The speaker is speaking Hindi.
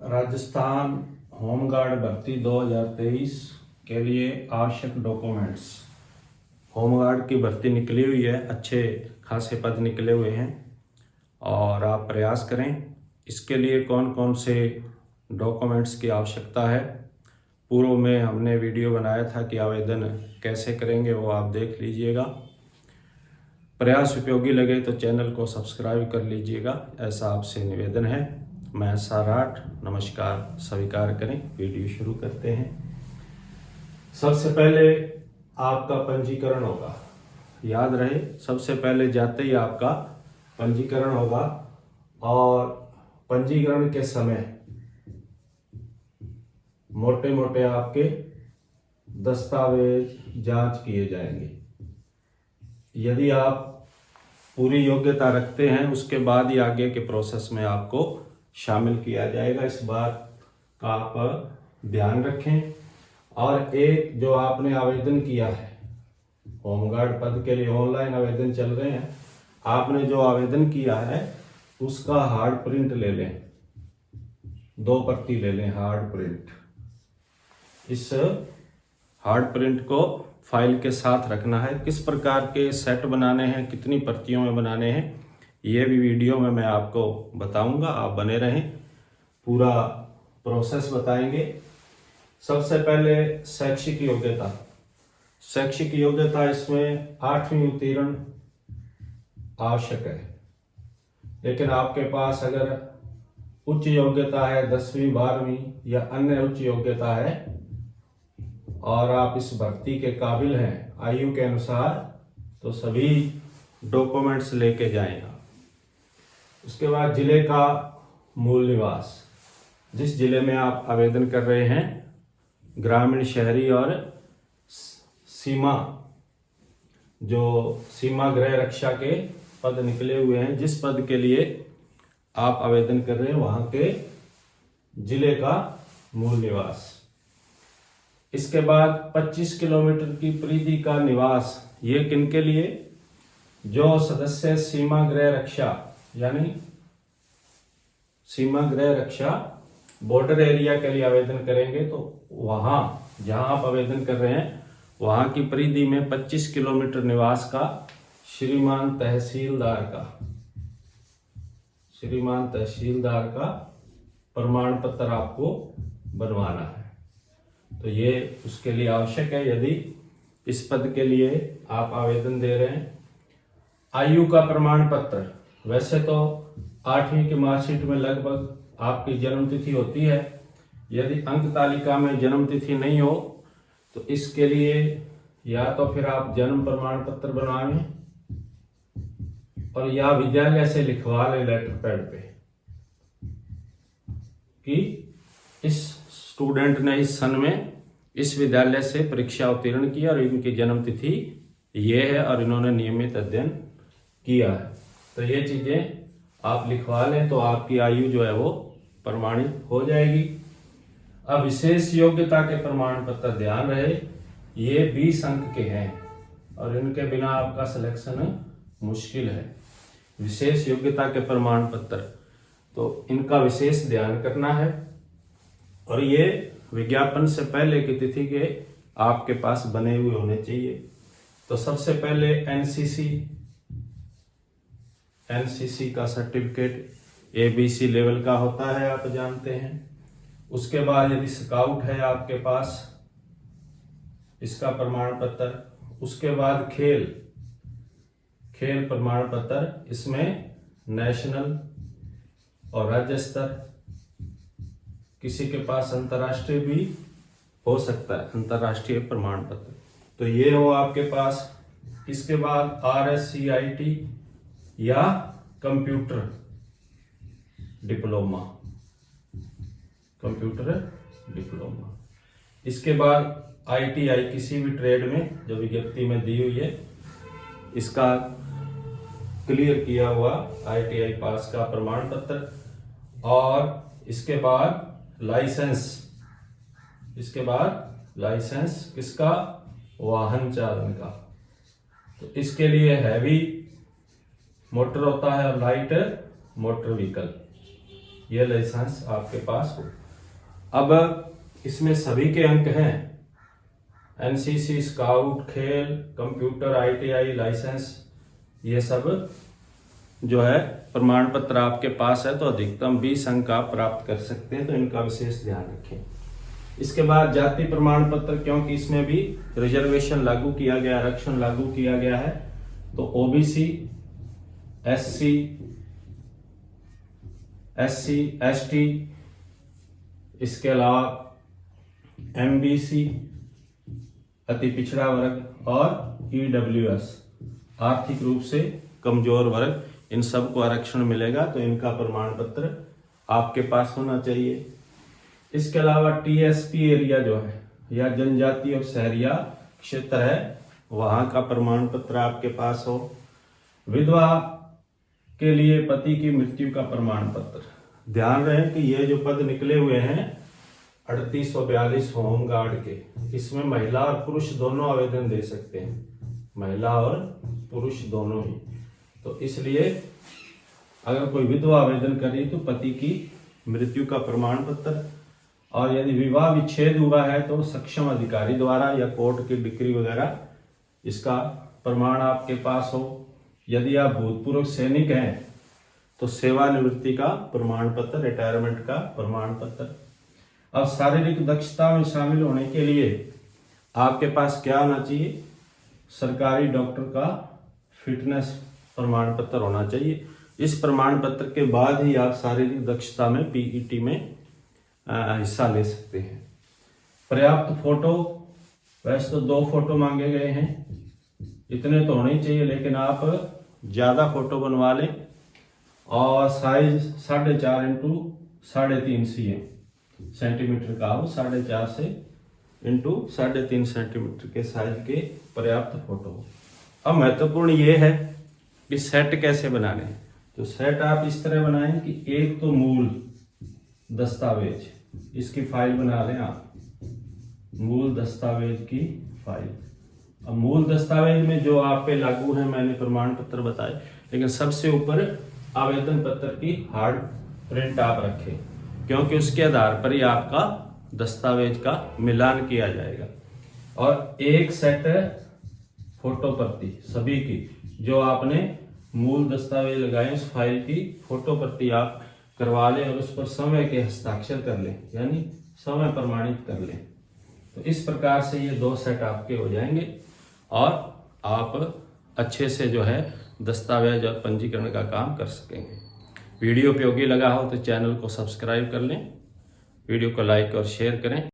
राजस्थान होमगार्ड भर्ती 2023 के लिए आवश्यक डॉक्यूमेंट्स। होमगार्ड की भर्ती निकली हुई है, अच्छे खासे पद निकले हुए हैं और आप प्रयास करें। इसके लिए कौन कौन से डॉक्यूमेंट्स की आवश्यकता है, पूर्व में हमने वीडियो बनाया था कि आवेदन कैसे करेंगे, वो आप देख लीजिएगा। प्रयास उपयोगी लगे तो चैनल को सब्सक्राइब कर लीजिएगा, ऐसा आपसे निवेदन है। मैं साराट, नमस्कार स्वीकार करें। वीडियो शुरू करते हैं। सबसे पहले आपका पंजीकरण होगा, याद रहे, सबसे पहले जाते ही आपका पंजीकरण होगा और पंजीकरण के समय मोटे मोटे आपके दस्तावेज जांच किए जाएंगे। यदि आप पूरी योग्यता रखते हैं उसके बाद ही आगे के प्रोसेस में आपको शामिल किया जाएगा। इस बात का आप ध्यान रखें। और एक जो आपने आवेदन किया है होमगार्ड पद के लिए, ऑनलाइन आवेदन चल रहे हैं, आपने जो आवेदन किया है उसका हार्ड प्रिंट ले लें, 2 प्रति ले लें हार्ड प्रिंट। इस हार्ड प्रिंट को फाइल के साथ रखना है। किस प्रकार के सेट बनाने हैं, कितनी प्रतियों में बनाने हैं, ये भी वीडियो में मैं आपको बताऊंगा, आप बने रहें, पूरा प्रोसेस बताएंगे। सबसे पहले शैक्षिक योग्यता। शैक्षिक योग्यता इसमें 8वीं उत्तीर्ण आवश्यक है, लेकिन आपके पास अगर उच्च योग्यता है 10वीं 12वीं या अन्य उच्च योग्यता है और आप इस भर्ती के काबिल हैं आयु के अनुसार, तो सभी डॉक्यूमेंट्स लेके जाएं आप। उसके बाद जिले का मूल निवास, जिस जिले में आप आवेदन कर रहे हैं, ग्रामीण, शहरी और सीमा, जो सीमा गृह रक्षा के पद निकले हुए हैं, जिस पद के लिए आप आवेदन कर रहे हैं वहां के जिले का मूल निवास। इसके बाद 25 किलोमीटर की परिधि का निवास, ये किनके लिए? जो सदस्य सीमा गृह रक्षा यानी सीमा गृह रक्षा बॉर्डर एरिया के लिए आवेदन करेंगे, तो वहां जहां आप आवेदन कर रहे हैं वहां की परिधि में 25 किलोमीटर निवास का श्रीमान तहसीलदार का प्रमाण पत्र आपको बनवाना है। तो ये उसके लिए आवश्यक है यदि इस पद के लिए आप आवेदन दे रहे हैं। आयु का प्रमाण पत्र, वैसे तो 8वीं की मार्कशीट में लगभग आपकी जन्म तिथि होती है, यदि अंक तालिका में जन्म तिथि नहीं हो तो इसके लिए या तो फिर आप जन्म प्रमाण पत्र बनवाएं और या विद्यालय से लिखवा लें लेटर पैड पे कि इस स्टूडेंट ने इस सन में इस विद्यालय से परीक्षा उत्तीर्ण किया और इनकी जन्म तिथि ये है और इन्होंने नियमित अध्ययन किया है। तो ये चीजें आप लिखवा लें तो आपकी आयु जो है वो प्रमाणित हो जाएगी। अब विशेष योग्यता के प्रमाण पत्र, ध्यान रहे ये 20 अंक के हैं और इनके बिना आपका सिलेक्शन मुश्किल है। विशेष योग्यता के प्रमाण पत्र, तो इनका विशेष ध्यान करना है और ये विज्ञापन से पहले की तिथि के आपके पास बने हुए होने चाहिए। तो सबसे पहले एनसीसी का सर्टिफिकेट ABC लेवल का होता है, आप जानते हैं। उसके बाद यदि स्काउट है आपके पास, इसका प्रमाण पत्र। उसके बाद खेल प्रमाण पत्र, इसमें नेशनल और राज्य स्तर, किसी के पास अंतर्राष्ट्रीय भी हो सकता है, अंतर्राष्ट्रीय प्रमाण पत्र, तो ये हो आपके पास। इसके बाद RSCIT या कंप्यूटर डिप्लोमा। इसके बाद ITI, किसी भी ट्रेड में जो विज्ञप्ति में दी हुई है, इसका क्लियर किया हुआ ITI पास का प्रमाण पत्र। और इसके बाद लाइसेंस किसका? वाहन चालन का। तो इसके लिए हैवी मोटर होता है और लाइट मोटर व्हीकल। ये लाइसेंस आपके पास हो। अब इसमें सभी के अंक हैं, एनसीसी, स्काउट, खेल, कंप्यूटर, आईटीआई लाइसेंस, ये सब जो है प्रमाण पत्र आपके पास है तो अधिकतम 20 अंक आप प्राप्त कर सकते हैं, तो इनका विशेष ध्यान रखें। इसके बाद जाति प्रमाण पत्र, क्योंकि इसमें भी रिजर्वेशन लागू किया गया, आरक्षण लागू किया गया है, तो ओबीसी, एससी, एसटी, इसके अलावा एमबीसी, अति पिछड़ा वर्ग और ईडब्ल्यूएस, आर्थिक रूप से कमजोर वर्ग, इन सबको आरक्षण मिलेगा, तो इनका प्रमाण पत्र आपके पास होना चाहिए। इसके अलावा टीएसपी एरिया जो है या जनजातीय और शहरिया क्षेत्र है, वहां का प्रमाण पत्र आपके पास हो। विधवा के लिए पति की मृत्यु का प्रमाण पत्र, ध्यान रहे कि ये जो पद निकले हुए हैं 3842 होमगार्ड के, इसमें महिला और पुरुष दोनों आवेदन दे सकते हैं, महिला और पुरुष दोनों ही। तो इसलिए अगर कोई विधवा आवेदन करे तो पति की मृत्यु का प्रमाण पत्र, और यदि विवाह विच्छेद हुआ है तो सक्षम अधिकारी द्वारा या कोर्ट की डिक्री वगैरह इसका प्रमाण आपके पास हो। यदि आप भूतपूर्व सैनिक हैं तो सेवानिवृत्ति का प्रमाण पत्र, रिटायरमेंट का प्रमाण पत्र। अब शारीरिक दक्षता में शामिल होने के लिए आपके पास क्या होना चाहिए? सरकारी डॉक्टर का फिटनेस प्रमाण पत्र होना चाहिए। इस प्रमाण पत्र के बाद ही आप शारीरिक दक्षता में पीईटी में हिस्सा ले सकते हैं। पर्याप्त फोटो, वैसे तो 2 फोटो मांगे गए हैं, इतने तो होने ही चाहिए, लेकिन आप ज़्यादा फोटो बनवा लें और साइज 4.5 इंटू 3.5 सेंटीमीटर का हो, 4.5 से इंटू 3.5 सेंटीमीटर के साइज के पर्याप्त फोटो हो। अब महत्वपूर्ण ये है कि सेट कैसे बनाने हैं। तो सेट आप इस तरह बनाएं कि एक तो मूल दस्तावेज, इसकी फाइल बना लें आप, मूल दस्तावेज की फाइल। अब मूल दस्तावेज में जो आप पे लागू है, मैंने प्रमाण पत्र बताए, लेकिन सबसे ऊपर आवेदन पत्र की हार्ड प्रिंट आप रखें, क्योंकि उसके आधार पर ही आपका दस्तावेज का मिलान किया जाएगा। और एक सेट फोटो प्रति सभी की, जो आपने मूल दस्तावेज लगाए उस फाइल की फोटो प्रति आप करवा लें और उस पर समय के हस्ताक्षर कर लें, यानी समय प्रमाणित कर लें। तो इस प्रकार से ये 2 सेट आपके हो जाएंगे और आप अच्छे से जो है दस्तावेज और पंजीकरण का काम कर सकेंगे। वीडियो उपयोगी लगा हो तो चैनल को सब्सक्राइब कर लें, वीडियो को लाइक और शेयर करें।